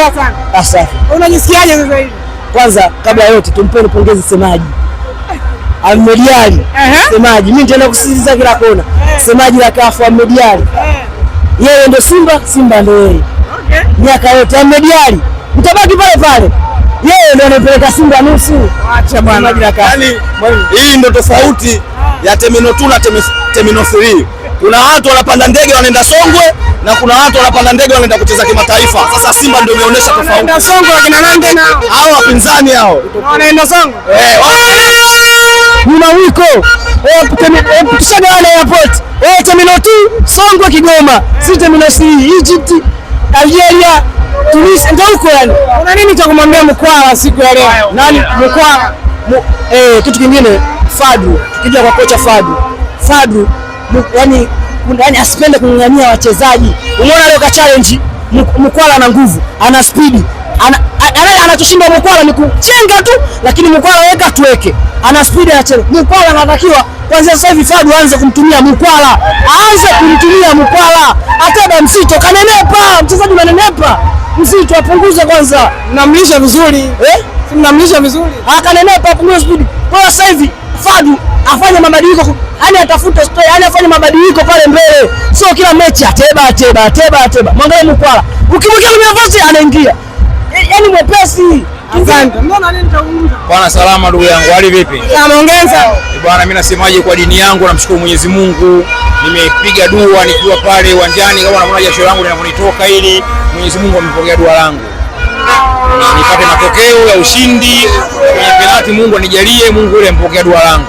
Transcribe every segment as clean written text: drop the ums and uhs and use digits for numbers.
Hongera sana. Asante. Unajisikiaje sasa hivi? Kwanza kabla yote tumpeni pongezi semaji. Ahmed Ally. Semaji. Mimi nitaenda kusisitiza kila kona. Semaji la CAF Ahmed Ally. Yeye ndo Simba, Simba ndo yeye. Okay. Miaka yote Ahmed Ally. Mtabaki pale pale. Yeye ndo anapeleka Simba nusu. Acha bwana. Yaani hii ndo tofauti ya Terminal 2 na Terminal 3. Kuna watu wanapanda ndege wanaenda Songwe na kuna watu wanapanda ndege wanaenda kucheza kimataifa. Sasa Simba ndio imeonyesha tofauti. Wanaenda Songwe wakina nani nao? Hao wapinzani hao. Wanaenda Songwe? Kuna wiko. Tushaga wale airport. Terminal 2 Songwe Kigoma. Si Terminal 3 Egypt, Algeria, Tunisia ndio huko yani. Kuna nini cha kumwambia Mkwala siku ya leo? Nani Mkwala? Kitu kingine Fadlu. Tukija kwa kocha Fadlu yani asipende kung'ang'ania wachezaji. Umeona leo ka challenge Mkwala ana nguvu, ana speed. Anachoshinda Mkwala ni kuchenga tu, lakini Mkwala weka tuweke. Ana speed anacheza. Mkwala anatakiwa kwanza sasa hivi Fadlu aanze kumtumia Mkwala. Ateba Msito kanenepa, mchezaji unanenepa. Msito apunguze kwanza. Mnamlisha vizuri. Si mnamlisha vizuri. Akanenepa apunguze speed. Kwa sasa hivi Fadlu afanye mabadiliko, yani atafute story, yani afanye mabadiliko pale mbele. Sio kila mechi ateba. Mwangalie Mkwala. Ukimwekea nafasi anaingia. Yaani mwepesi. Asante. Mbona nini nitaunguza? Bwana salama ndugu yangu, hali vipi? Ongeza. Bwana mimi nasemaje kwa dini yangu, namshukuru Mwenyezi Mungu. Nimepiga dua nikiwa pale uwanjani kama unaona jasho langu linavyonitoka ili Mwenyezi Mungu amepokea dua langu. Nipate matokeo ya ushindi kwenye penalti, Mungu anijalie, Mungu yule ampokea dua langu.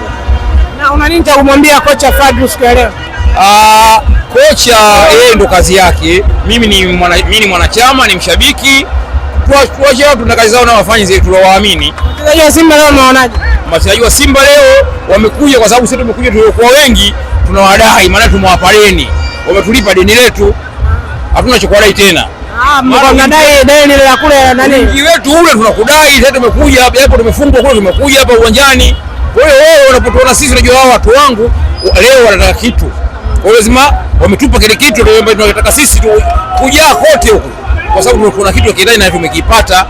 Na una nini cha kumwambia kocha Fadlu siku ya leo? Kocha yeye ndo kazi yake. Mimi ni mwanachama, ni mshabiki. Tuache watu na kazi zao na wafanye zile tulowaamini. Wachezaji wa Simba leo unaonaje? Wachezaji wa Simba leo wamekuja kwa sababu sisi tumekuja tuliokuwa wengi tunawadai, maana tumewapa deni. Wametulipa deni letu. Hatuna cha kuwadai tena. Mnadai deni la kule nani? Wengi wetu ule tunakudai, sasa tumekuja hapa hapo tumefungwa kule, tumekuja hapa uwanjani. Kwa hiyo wewe unapotuona sisi unajua hao watu wangu leo wanataka kitu. Kwa hiyo lazima wametupa kile kitu ndio tunataka sisi kujaa kote huko. Kwa sababu kuna kitu kidai na tumekipata.